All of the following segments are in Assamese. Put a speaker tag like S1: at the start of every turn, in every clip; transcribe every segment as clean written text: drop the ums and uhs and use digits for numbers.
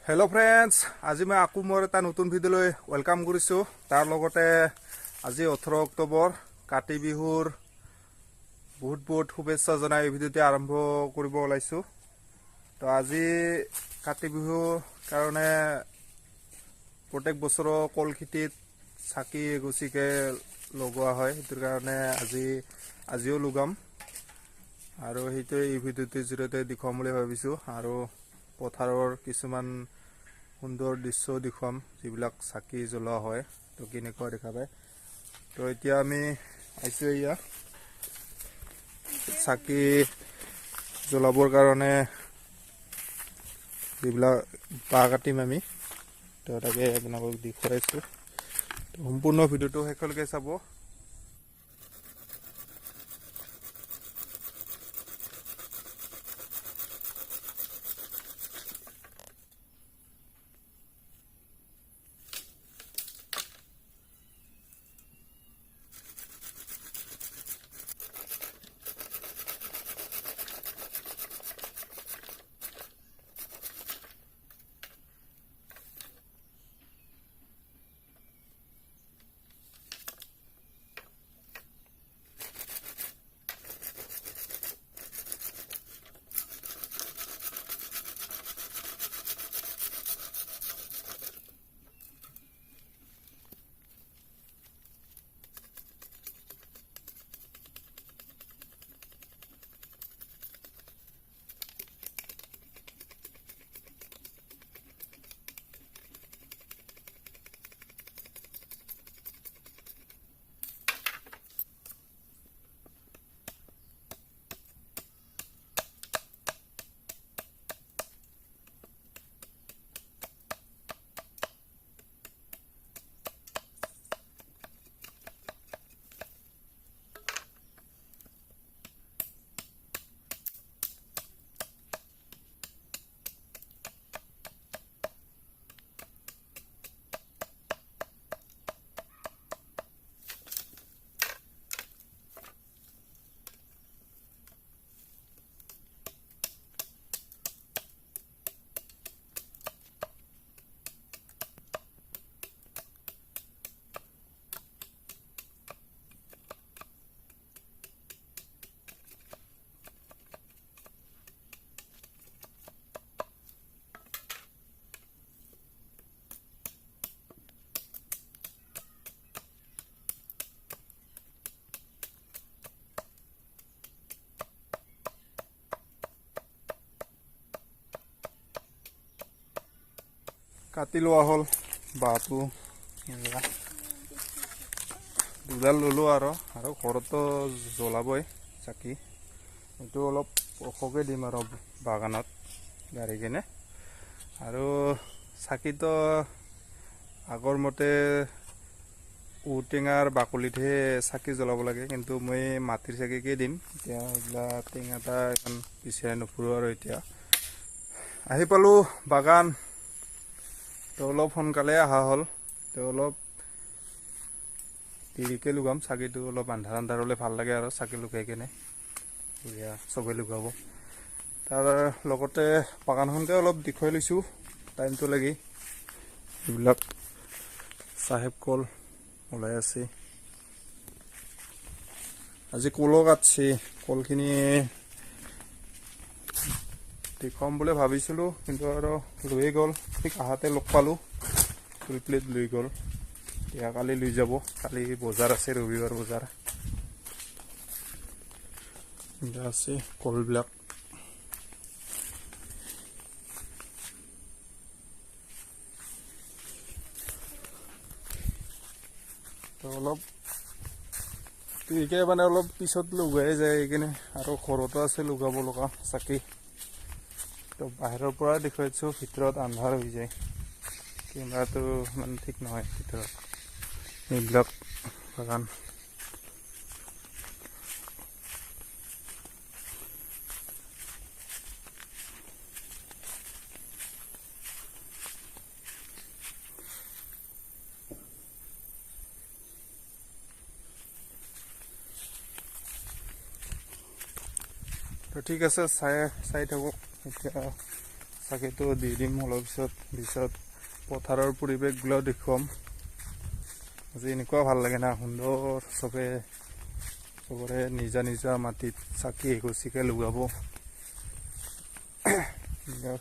S1: हेलो फ्रेंड्स आज मैं आकु मोर एटा नतुन भिडिओ वेलकाम करिसु तार लगते आज 18 अक्टोबर काति बिहुर बहुत बहुत शुभेच्छा जनाई भिडिओटी आरम्भ करिब ओलाइसु। तो आज काति बिहु कारणे प्रत्येक बছৰ कल खेतित चाकी गुचिके लगोৱা হয় हेतुर कारणे आजिও लुगाम आरो हेतु এই ভিডিওটিৰ জৰিয়তে দেখুৱাম বুলি ভাবিছো আৰু পথাৰৰ কিছুমান সুন্দৰ দৃশ্য দেখুৱাম যিবিলাক চাকি জ্বলোৱা হয় তো কেনেকুৱা দেখা পায়। তো এতিয়া আমি আইছো ইয়া চাকি জ্বলাবৰ কাৰণে যিবিলাক বাঁহ কাটিম আমি তো তাকে আপোনালোকক দেখুৱাইছো। তো সম্পূৰ্ণ ভিডিওটো শেষলৈকে চাব। কাটি লোৱা হল বাঁহটো দুডাল ললো আৰু ঘৰতো জ্বলাবই চাকি এইটো অলপ ওখকৈ দিম আৰু বাগানত গাড়ী কিনে আৰু চাকিটো আগৰ মতে ঔটেঙাৰ বাকলিতহে চাকি জ্বলাব লাগে কিন্তু মই মাটিৰ চাকিকে দিম। এতিয়া এইবিলাক টেঙাটা এখন বিচাৰি নুফুৰো আৰু এতিয়া আহি পালো বাগান। তো অলপ সোনকালে অহা হল তো অলপ দেৰিকে লুগাম চাকিটো অলপ আন্ধাৰ আন্ধাৰ হলে ভাল লাগে আৰু চাকি লুকাই কেনে চবে লুকাব। তাৰ লগতে বাগানখনকে অলপ দেখুৱাই লৈছো টাইমটো লাগি এইবিলাক চাহেব কল ওলাই আছে আজি কলো কাটছি কলখিনি দেখুৱাম বুলি ভাবিছিলো কিন্তু আৰু লৈ গ'ল ঠিক আহাতে লগ পালো ফুল প্লেট লৈ গ'ল। এতিয়া কালি লৈ যাব কালি বজাৰ আছে ৰবিবাৰ বজাৰ আছে কলবিলাক তো অলপ তিৰিকে মানে অলপ পিছত লুগাই যায় এইখিনি আৰু ঘৰতো আছে লুগাব লগা চাকি। তো বাহিৰৰ পৰা দেখুৱাইছো ভিতৰত আন্ধাৰ হৈ যায় কেমেৰাটো ইমান ঠিক নহয় ভিতৰত এইবিলাক বাগান। তো ঠিক আছে চাই থাকক এতিয়া চাকিটো দি দিম অলপ পিছত পথাৰৰ পৰিৱেশগুলো দেখুৱাম। আজি এনেকুৱা ভাল লাগে না, সুন্দৰ চবৰে নিজা নিজা মাটিত চাকি এগছিকে লগাব,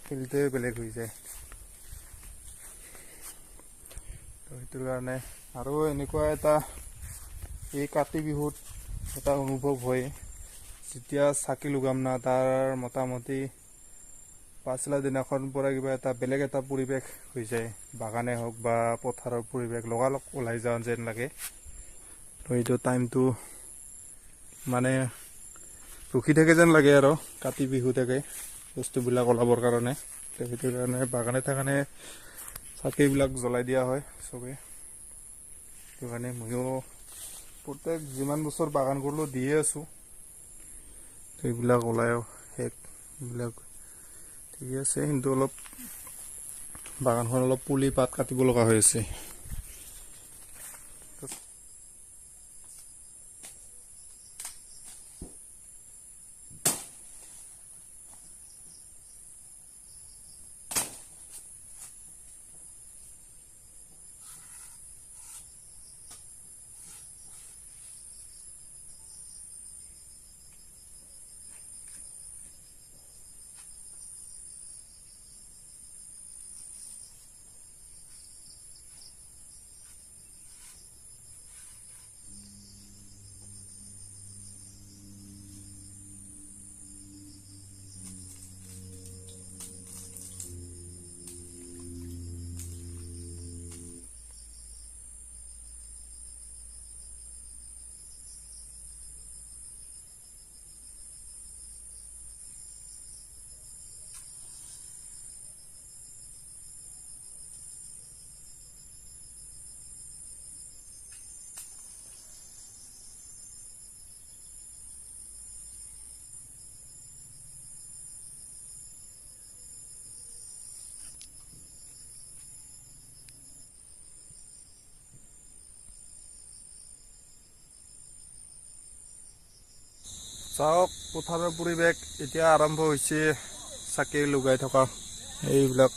S1: ফিলটোৱে বেলেগ হৈ যায়। তো সেইটোৰ কাৰণে আৰু এনেকুৱা এটা এই কাতি বিহুত এটা অনুভৱ হয়, যেতিয়া চাকি লগাম না তাৰ মোটামুটি পাছলা দিনাখন পৰা কিবা এটা বেলেগ এটা পৰিৱেশ হৈ যায়। বাগানে হওক বা পথাৰৰ পৰিৱেশ লগালগ ওলাই যাওঁ যেন লাগে। তো এইটো টাইমটো মানে ৰখি থাকে যেন লাগে আৰু কাতি বিহু থাকে বস্তুবিলাক ওলাবৰ কাৰণে। তো সেইটো কাৰণে বাগানে থাকানে চাকিবিলাক জ্বলাই দিয়া হয় চবে। সেইটো কাৰণে ময়ো প্ৰত্যেক যিমান বছৰ বাগান কৰিলোঁ দিয়ে আছোঁ। তো এইবিলাক ওলায়ো এইবিলাক ঠিকে আছে, কিন্তু অলপ বাগানখন অলপ পুলি পাত কাটিব লগা হৈ আছে। চাওক পথাৰৰ পৰিৱেশ এতিয়া আৰম্ভ হৈছে, চাকি লগাই থকা এইবিলাক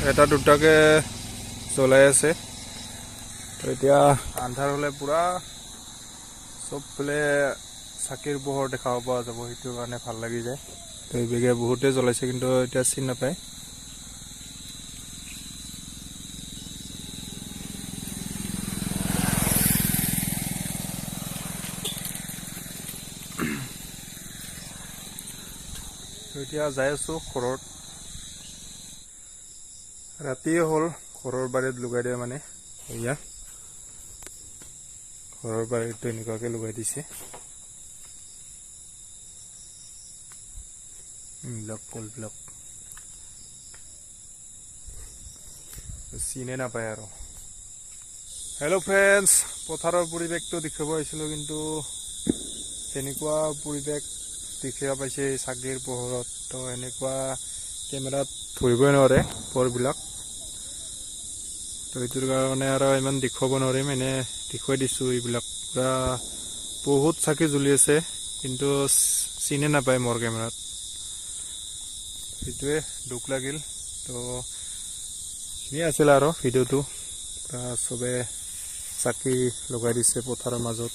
S1: এটা দুটাকে জ্বলাই আছে। তো এতিয়া আন্ধাৰ হ'লে পুৰা চবফালে চাকিৰ পোহৰ দেখাব পৰা যাব, সেইটো কাৰণে ভাল লাগি যায়। তো এইবেগে বহুতে জ্বলাইছে কিন্তু এতিয়া চিন নাপায়। এতিয়া যাই আছোঁ ঘৰত, ৰাতিয়ে হ'ল। ঘৰৰ বাৰীত লগাই দিয়ে মানে এয়া ঘৰৰ বাৰীটো এনেকুৱাকে লগাই দিছে। এইবিলাক ফুলবিলাক চিনে নাপায় আৰু। হেল্ল' ফ্ৰেণ্ডছ, পথাৰৰ পৰিৱেশটো দেখাব আহিছিলোঁ, কিন্তু তেনেকুৱা পৰিৱেশ দেখিব পাইছে চাকিৰ পোহৰত। তো এনেকুৱা কেমেৰাত ধৰিবই নোৱাৰে পোহৰবিলাক। তো এইটোৰ কাৰণে আৰু ইমান দেখুৱাব নোৱাৰিম, এনে দেখুৱাই দিছোঁ। এইবিলাক পুৰা বহুত চাকি জ্বলি আছে, কিন্তু চিনে নাপায় মোৰ কেমেৰাত। সেইটোৱে দুখ লাগিল। তো এইখিনিয়ে আছিল আৰু ভিডিঅ'টো। চবে চাকি লগাই দিছে পথাৰৰ মাজত।